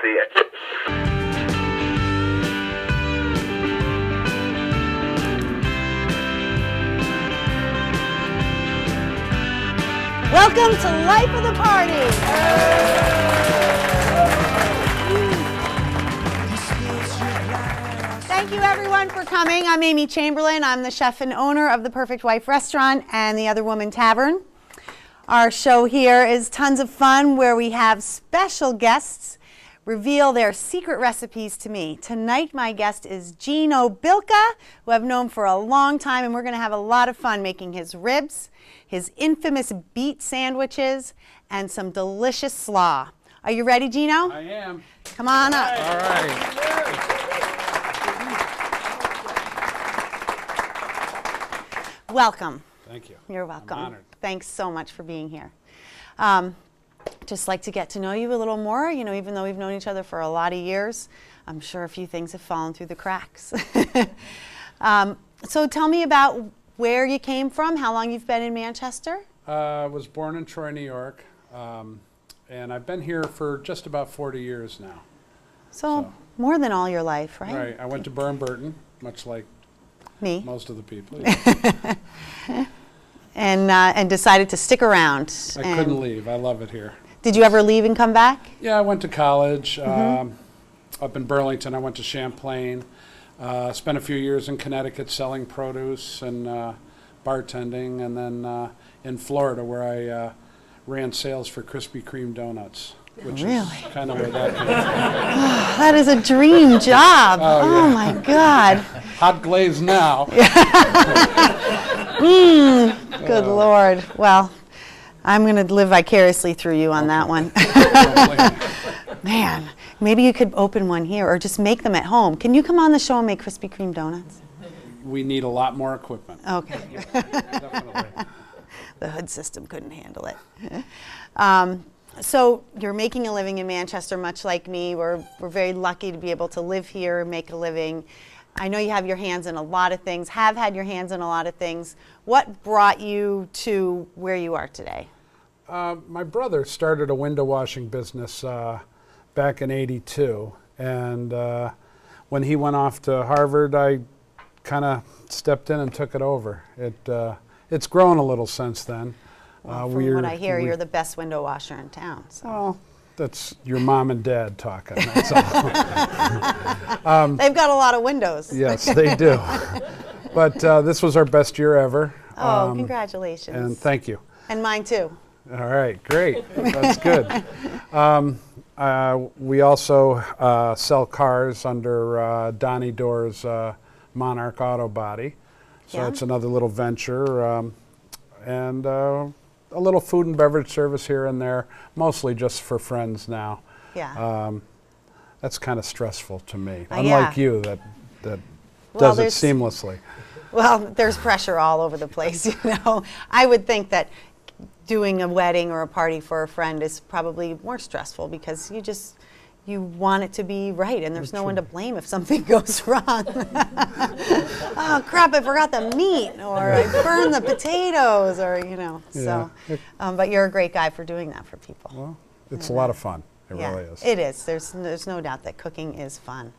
see it. Welcome to Life of the Party. Thank you everyone for coming. I'm Amy Chamberlain. I'm the chef and owner of the Perfect Wife Restaurant and the Other Woman Tavern. Our show here is tons of fun where we have special guests reveal their secret recipes to me. Tonight my guest is Bilka, who I've known for a long time, and we're going to have a lot of fun making his ribs, his infamous beet sandwiches, and some delicious slaw. Are you ready, Gino? I am. Come on up. All right. Welcome. Thank you. You're welcome. I'm honored. Thanks so much for being here. Just like to get to know you a little more. You know, even though we've known each other for a lot of years, I'm sure a few things have fallen through the cracks. So tell me about where you came from, how long you've been in Manchester. I was born in Troy, New York, and I've been here for just about 40 years now. So more than all your life, right? Right. I went to Burton, much like Me. most of the people. And decided to stick around. I couldn't leave. I love it here. Did you ever leave and come back? Yeah, I went to college up in Burlington. I went to Chamberlain. Spent a few years in Connecticut selling produce and bartending, and then in Florida where I ran sales for Krispy Kreme donuts, which is kind of where that came from. That is a dream job. Oh yeah. my God. Hot glaze now. Good Lord. Well, I'm going to live vicariously through you on that one. Man, maybe you could open one here or just make them at home. Can you come on the show and make Krispy Kreme donuts? We need a lot more equipment. Okay. Definitely. The hood system couldn't handle it. So you're making a living in Manchester, much like me. We're very lucky to be able to live here and make a living. I know you have your hands in a lot of things, have had your hands in a lot of things. What brought you to where you are today? My brother started a window washing business back in '82, and when he went off to Harvard, I kind of stepped in and took it over. It's grown a little since then. Well, from what I hear, you're the best window washer in town. So. Well, that's your mom and dad talking. That's all. They've got a lot of windows. Yes, they do. But this was our best year ever. Oh, congratulations. And thank you. And mine too. All right, great. That's good. We also sell cars under Donnie Doerr's Monarch Auto Body. So it's another little venture. And a little food and beverage service here and there, mostly just for friends now. Yeah. That's kind of stressful to me. Unlike you, that Well, does it seamlessly. Well, there's pressure all over the place, you know. I would think that doing a wedding or a party for a friend is probably more stressful because you want it to be right, and there's no one to blame if something goes wrong. Oh crap, I forgot the meat, or I burned the potatoes, or you know. Yeah. So, but you're a great guy for doing that for people. Well, it's a lot of fun. It really is. It is. There's no doubt that cooking is fun,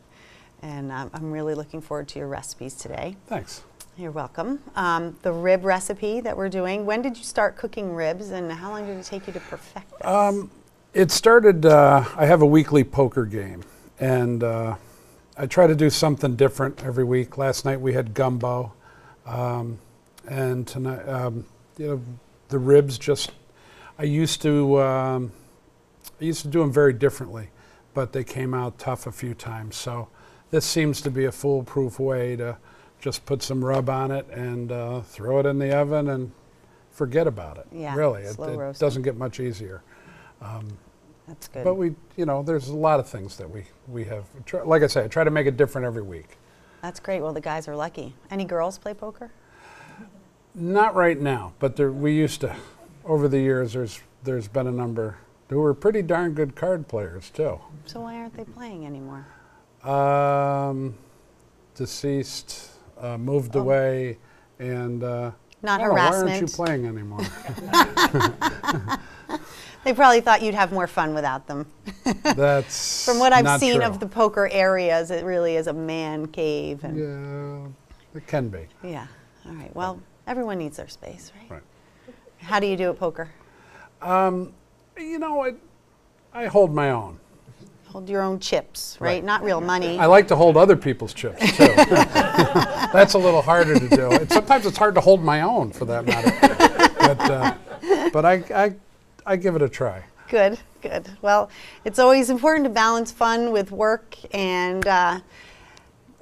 and I'm really looking forward to your recipes today. Thanks. You're welcome. The rib recipe that we're doing, when did you start cooking ribs, and how long did it take you to perfect this? It started, I have a weekly poker game, and I try to do something different every week. Last night we had gumbo, and tonight, the ribs I used to do them very differently, but they came out tough a few times. So this seems to be a foolproof way to just put some rub on it and throw it in the oven and forget about it. Yeah, really, slow it roasting. doesn't get much easier. That's good. But there's a lot of things that we have. Like I say, I try to make it different every week. That's great. Well, the guys are lucky. Any girls play poker? Not right now, but we used to. Over the years, there's been a number who were pretty darn good card players too. So why aren't they playing anymore? Deceased, moved away, and not Oh, why harassment. aren't you playing anymore? They probably thought you'd have more fun without them. That's From what I've not seen true. of the poker areas, it really is a man cave. And Yeah, it can be. yeah. All right. Well, everyone needs their space, right? Right. How do you do at poker? You know, I hold my own. Hold your own chips, right? Right. Not real money. I like to hold other people's chips too. That's a little harder to do. Sometimes it's hard to hold my own, for that matter. But I give it a try. Good, good. Well, it's always important to balance fun with work, and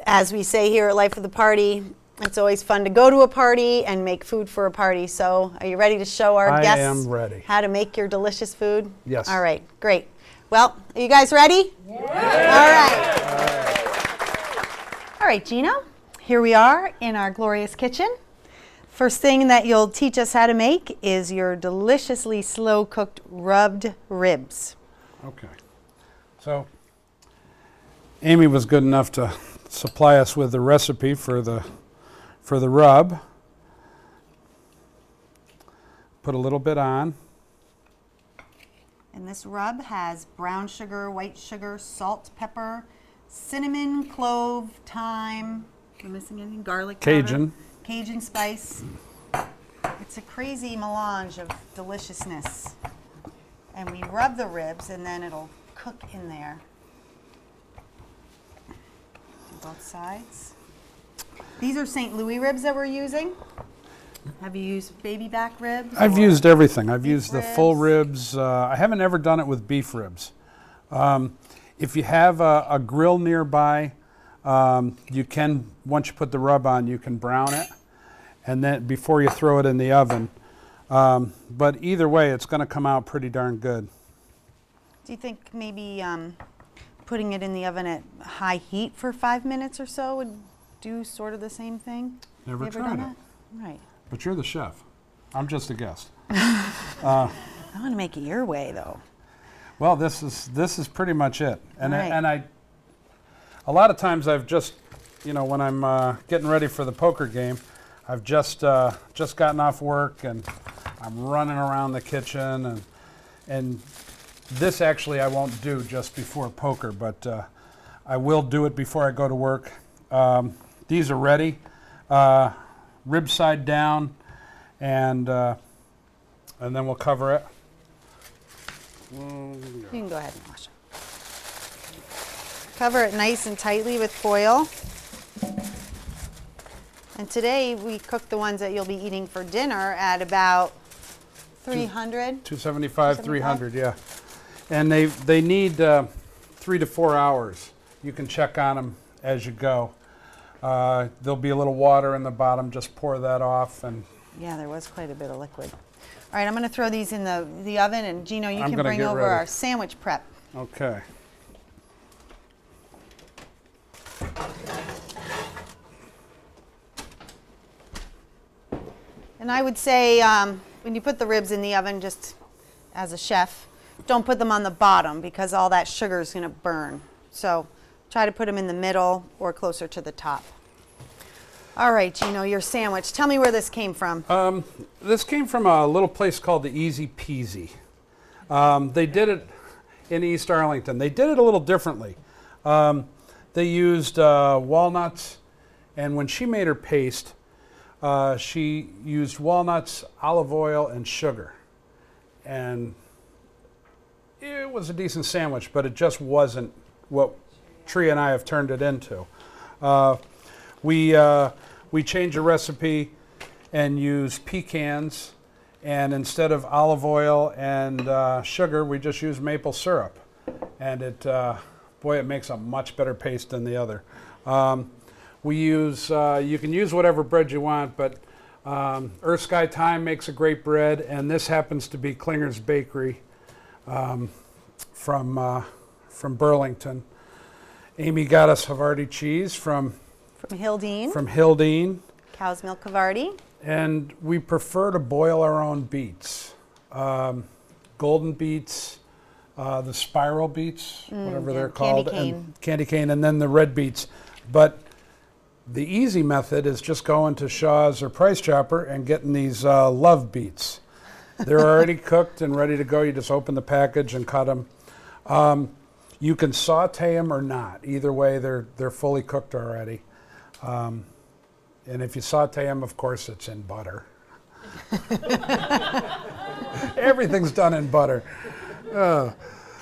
as we say here at Life of the Party, it's always fun to go to a party and make food for a party. So are you ready to show our guests I am ready. how to make your delicious food? Yes. All right, great. Well, are you guys ready? Yeah. All right. All right, Gino, here we are in our glorious kitchen. First thing that you'll teach us how to make is your deliciously slow-cooked rubbed ribs. Okay. So Amy was good enough to supply us with the recipe for the rub. Put a little bit on. And this rub has brown sugar, white sugar, salt, pepper, cinnamon, clove, thyme. Am I missing anything? Garlic powder. Cajun spice. It's a crazy melange of deliciousness. And we rub the ribs and then it'll cook in there. Do both sides. These are St. Louis ribs that we're using. Have you used baby back ribs? I've used everything. I've used the full ribs? ribs. I haven't ever done it with beef ribs. If you have a grill nearby, you can, once you put the rub on, you can brown it, and then before you throw it in the oven. But either way, it's going to come out pretty darn good. Do you think maybe putting it in the oven at high heat for 5 minutes or so would do sort of the same thing? Never You ever tried done it. that? Right. But you're the chef. I'm just a guest. I want to make it your way, though. Well, this is pretty much it. And Right. A lot of times I've just, when I'm getting ready for the poker game, I've just gotten off work and I'm running around the kitchen and this actually I won't do just before poker, but I will do it before I go to work. These are ready, rib side down, and then we'll cover it. You can go ahead and wash it. Cover it nice and tightly with foil. And today we cooked the ones that you'll be eating for dinner at about 300. 275, 300, yeah. And they need 3 to 4 hours. You can check on them as you go. There'll be a little water in the bottom. Just pour that off. And Yeah, there was quite a bit of liquid. All right, I'm going to throw these in the oven, and Gino, you I'm can gonna bring get over ready. our sandwich prep. Okay. And I would say when you put the ribs in the oven, just as a chef, don't put them on the bottom because all that sugar is going to burn. So try to put them in the middle or closer to the top. All right, Gino, your sandwich. Tell me where this came from. This came from a little place called the Easy Peasy. They did it in East Arlington. They did it a little differently. They used walnuts, and when she made her paste, she used walnuts, olive oil, and sugar. And it was a decent sandwich, but it just wasn't what Tree and I have turned it into. We changed the recipe and used pecans, and instead of olive oil and sugar, we just used maple syrup. And boy, it makes a much better paste than the other. We use, you can use whatever bread you want, but Earth Sky Thyme makes a great bread, and this happens to be Klinger's Bakery from Burlington. Amy got us Havarti cheese from Hildene. Cow's milk Havarti. And we prefer to boil our own beets. Golden beets, the spiral beets, whatever they're called. Candy cane. And candy cane, and then the red beets. But The easy method is just going to Shaw's or Price Chopper and getting these love beets. They're already cooked and ready to go. You just open the package and cut them. You can saute them or not. Either way, they're fully cooked already. And if you saute them, of course, it's in butter. Everything's done in butter.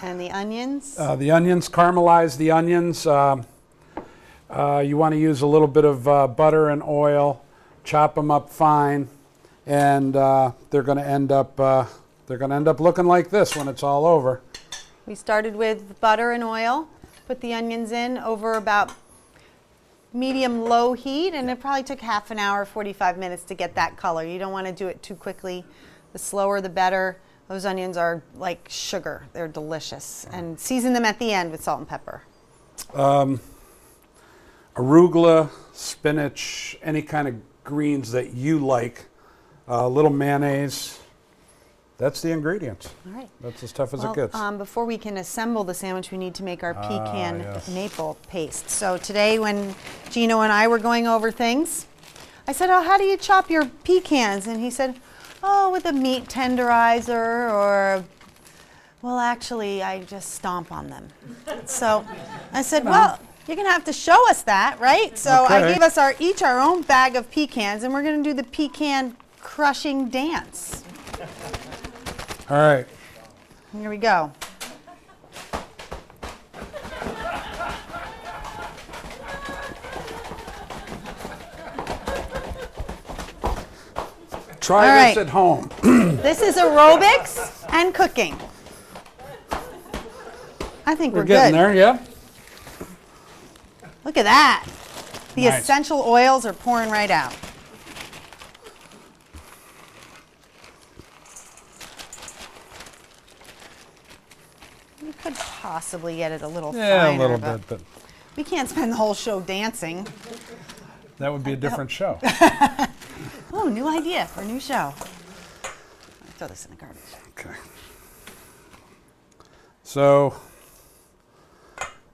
And the onions? The onions, caramelize the onions. You want to use a little bit of butter and oil. Chop them up fine, and they're going to end up looking like this when it's all over. We started with butter and oil. Put the onions in over about medium-low heat, and it probably took half an hour, 45 minutes to get that color. You don't want to do it too quickly. The slower, the better. Those onions are like sugar. They're delicious. And season them at the end with salt and pepper. Arugula, spinach, any kind of greens that you like. A little mayonnaise. That's the ingredients. All right. That's as tough as it gets. Before we can assemble the sandwich, we need to make our pecan yes. maple paste. So today when Gino and I were going over things, I said, oh, how do you chop your pecans? And he said, oh, with a meat tenderizer, or, well, actually, I just stomp on them. So I said, well, you're going to have to show us that, right? So Okay. I gave us each our own bag of pecans, and we're going to do the pecan crushing dance. All right. Here we go. Try All this right. at home. This is aerobics and cooking. I think we're getting good. there, yeah? Look at that. The Nice. essential oils are pouring right out. You could possibly get it a little Yeah, finer, a little but bit, but we can't spend the whole show dancing. that would be a different show. Oh, new idea for a new show. I'll throw this in the garbage. Okay. So,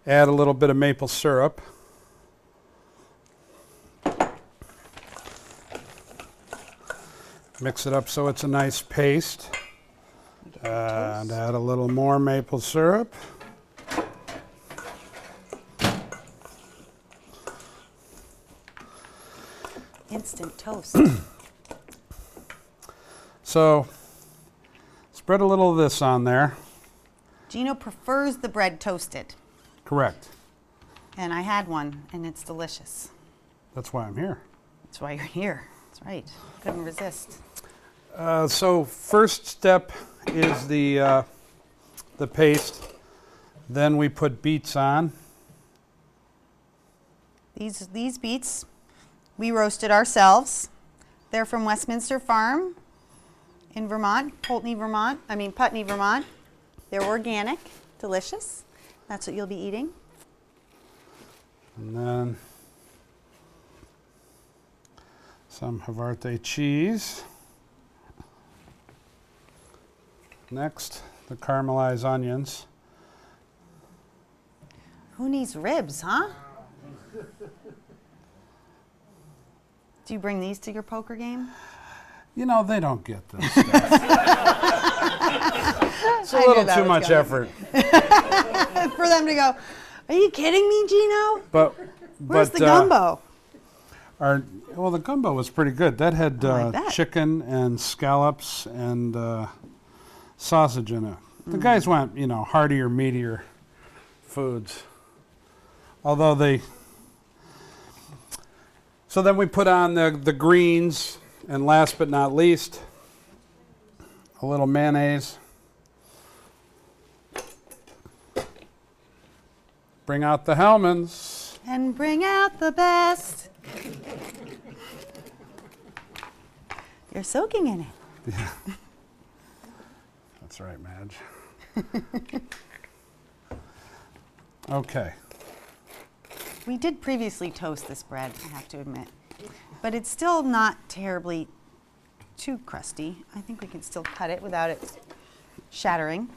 add a little bit of maple syrup. Mix it up so it's a nice paste. And add a little more maple syrup. Instant toast. So, spread a little of this on there. Gino prefers the bread toasted, Correct. and I had one, and it's delicious. That's why I'm here. That's why you're here. That's right. Couldn't resist. So first step is the paste. Then we put beets on. These beets, we roasted ourselves. They're from Westminster Farm in Vermont, Putney, Vermont. They're organic, delicious. That's what you'll be eating. And then some Havarti cheese. Next, the caramelized onions. Who needs ribs, huh? Do you bring these to your poker game? You know, they don't get this stuff. It's a I knew little that too was much coming. effort. For them to go, are you kidding me, Gino? Where's the gumbo? The gumbo was pretty good. That had I like that. chicken and scallops and sausage in it. The guys want, heartier, meatier foods. Although so then we put on the greens, and last but not least, a little mayonnaise. Bring out the Hellmann's. And bring out the best. You're soaking in it. Yeah. That's right, Madge. Okay. We did previously toast this bread, I have to admit. But it's still not terribly too crusty. I think we can still cut it without it shattering.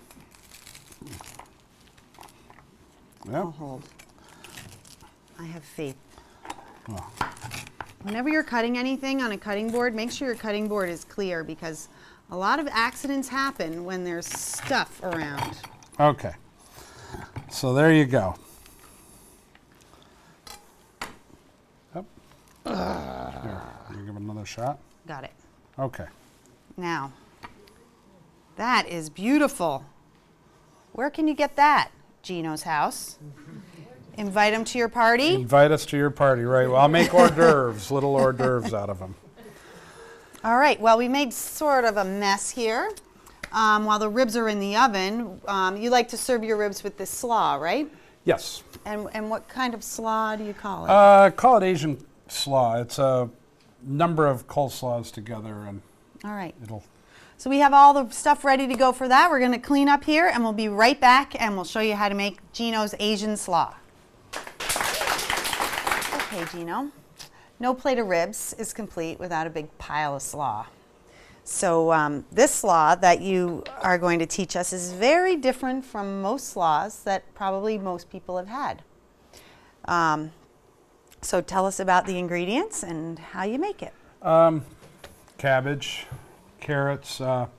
Yep. I'll hold. I have faith. Whenever you're cutting anything on a cutting board, make sure your cutting board is clear because a lot of accidents happen when there's stuff around. Okay. So there you go. Yep. Here, you give it another shot. Got it. Okay. Now, that is beautiful. Where can you get that? Gino's house. Invite him to your party. Invite us to your party, right? Well, I'll make hors d'oeuvres, little hors d'oeuvres out of them. All right, well, we made sort of a mess here. While the ribs are in the oven, you like to serve your ribs with this slaw, right? Yes. And what kind of slaw do you call it? Call it Asian slaw. It's a number of coleslaws together, and All right. it'll... So we have all the stuff ready to go for that. We're going to clean up here, and we'll be right back, and we'll show you how to make Gino's Asian slaw. Okay, Gino. No plate of ribs is complete without a big pile of slaw. So this slaw that you are going to teach us is very different from most slaws that probably most people have had. So tell us about the ingredients and how you make it. Cabbage, carrots. I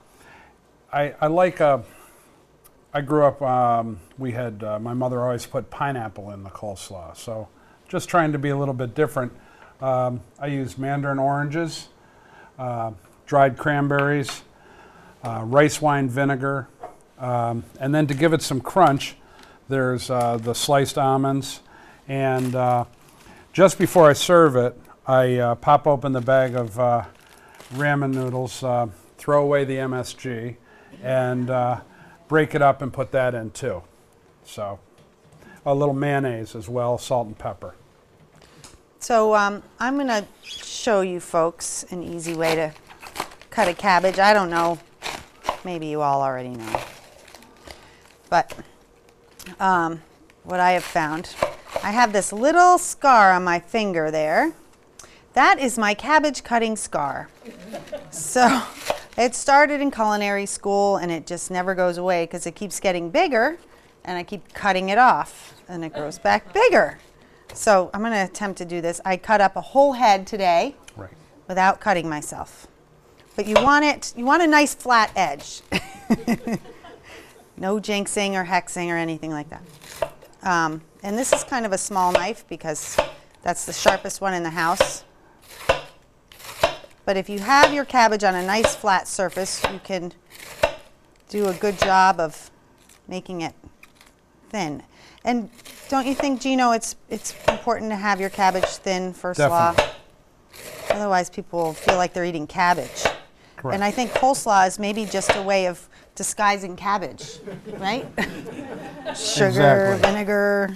grew up, we had, my mother always put pineapple in the coleslaw, so just trying to be a little bit different. I use mandarin oranges, dried cranberries, rice wine vinegar, and then to give it some crunch, there's the sliced almonds. And just before I serve it, I pop open the bag of ramen noodles, throw away the MSG, and break it up and put that in too. So a little mayonnaise as well, salt and pepper. So I'm going to show you folks an easy way to cut a cabbage. I don't know, maybe you all already know. But what I have found, I have this little scar on my finger there. That is my cabbage cutting scar. So it started in culinary school and it just never goes away because it keeps getting bigger and I keep cutting it off and it grows back bigger. So I'm going to attempt to do this. I cut up a whole head today without cutting myself. But you want a nice flat edge. No jinxing or hexing or anything like that. And this is kind of a small knife because that's the sharpest one in the house. But if you have your cabbage on a nice flat surface, you can do a good job of making it thin. And don't you think, Gino, it's important to have your cabbage thin for slaw? Otherwise, people will feel like they're eating cabbage. Correct. And I think coleslaw is maybe just a way of disguising cabbage, right? Sugar, Exactly. vinegar.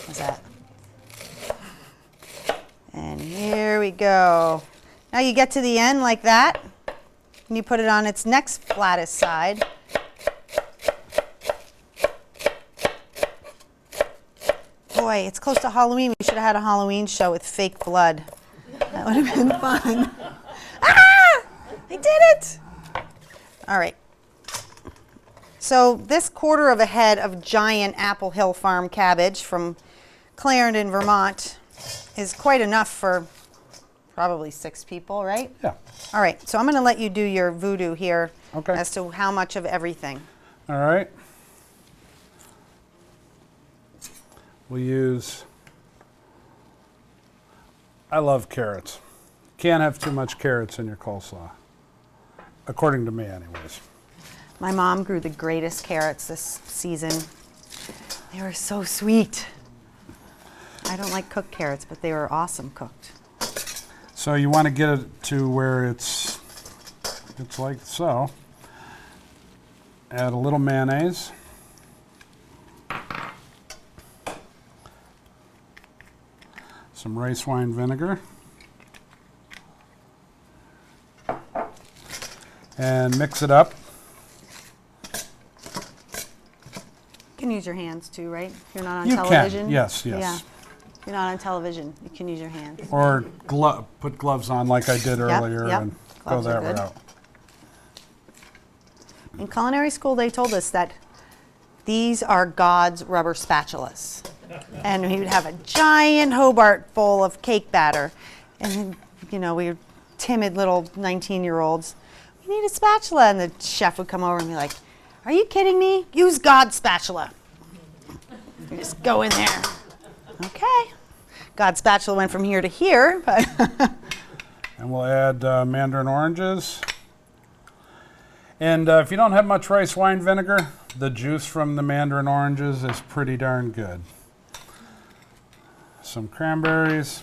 How's that? And here we go. Now you get to the end like that, and you put it on its next flattest side. Boy, it's close to Halloween. We should have had a Halloween show with fake blood. That would have been fun. Ah! I did it! All right. So this quarter of a head of giant Apple Hill Farm cabbage from Clarendon, Vermont is quite enough for probably 6 people, right? Yeah. All right, so I'm going to let you do your voodoo here Okay. as to how much of everything. All right. We'll use, I love carrots. Can't have too much carrots in your coleslaw, according to me anyways. My mom grew the greatest carrots this season. They were so sweet. I don't like cooked carrots, but they were awesome cooked. So you want to get it to where it's like so. Add a little mayonnaise. Some rice wine vinegar. And mix it up. You can use your hands too, right? If you're not on You television. can, yes, yes. Yeah. If you're not on television, you can use your hands. Or put gloves on like I did earlier yep. and Gloves go are that good. route. In culinary school, they told us that These are God's rubber spatulas. And he would have a giant Hobart bowl of cake batter. And, you know, we were timid little 19-year-olds. We need a spatula. And the chef would come over and be like, are you kidding me? Use God's spatula. You just go in there. Okay. God's spatula went from here to here. But And we'll add mandarin oranges. And if you don't have much rice wine vinegar, the juice from the mandarin oranges is pretty darn good. Some cranberries.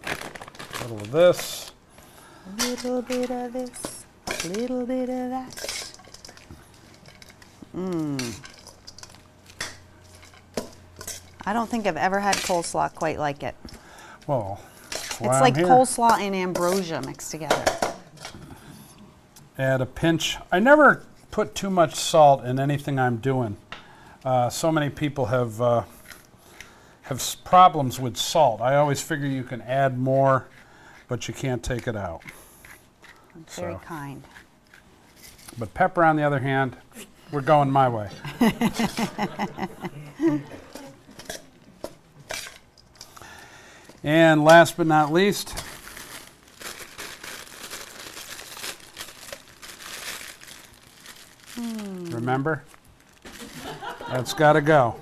A little of this. a little bit of this, a little bit of that. I don't think I've ever had coleslaw quite like it. Well, It's like coleslaw and ambrosia mixed together. Add a pinch. I never put too much salt in anything I'm doing. So many people have problems with salt. I always figure you can add more, but you can't take it out. Very kind. But pepper, on the other hand, we're going my way. And last but not least, remember, that's got to go.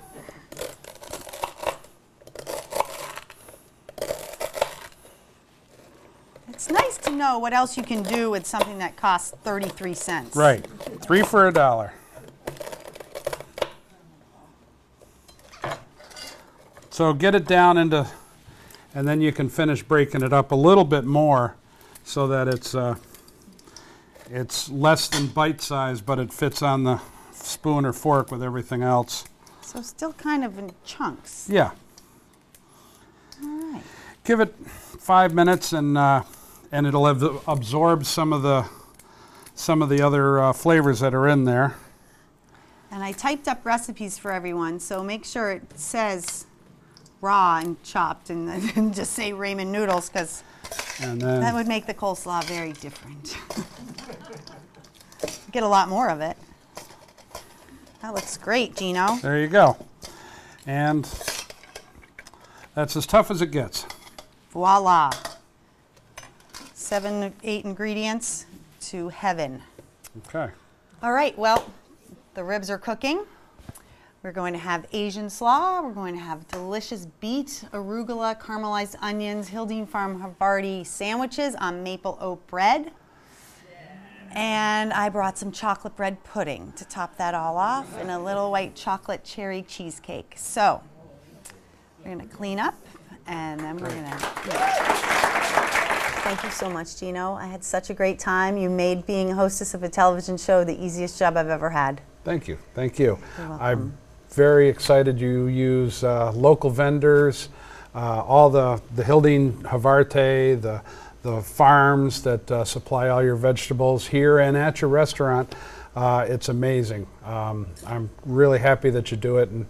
It's nice to know what else you can do with something that costs 33 cents. Right, 3 for $1. So get it down into, and then you can finish breaking it up a little bit more so that it's less than bite size, but it fits on the spoon or fork with everything else. So still kind of in chunks. Yeah. All right. Give it 5 minutes, and it'll have absorbed some of the other flavors that are in there. And I typed up recipes for everyone, so make sure it says raw and chopped, and then just say ramen noodles, because that would make the coleslaw very different. Get a lot more of it. That looks great, Gino. There you go. And that's as tough as it gets. Voila. 7, 8 ingredients to heaven. Okay. All right, well, the ribs are cooking. We're going to have Asian slaw. We're going to have delicious beet, arugula, caramelized onions, Hildene Farm Havarti sandwiches on maple oat bread. And I brought some chocolate bread pudding to top that all off, and a little white chocolate cherry cheesecake. So we're going to clean up, and then we're going to eat. Thank you so much, Gino. I had such a great time. You made being a hostess of a television show the easiest job I've ever had. Thank you. Thank you. You're welcome. I'm very excited you use local vendors, all the Hildene Havarti, the farms that supply all your vegetables here and at your restaurant. It's amazing. I'm really happy that you do it, and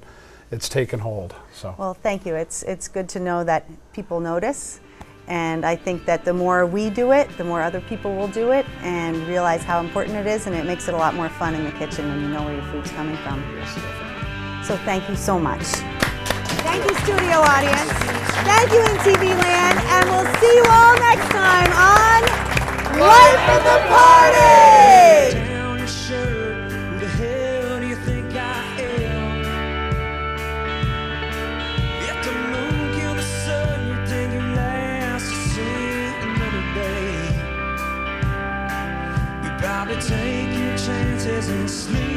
it's taken hold. So. Well, thank you. It's good to know that people notice, and I think that the more we do it, the more other people will do it and realize how important it is, and it makes it a lot more fun in the kitchen when you know where your food's coming from. So thank you so much. Thank you, studio audience. Thank you in TV land, and we'll see you all next time on Life of the Party! Down your shirt, who the hell do you think I am? If the moon killed the sun, you think you last to see another day. You probably take your chances and sleep.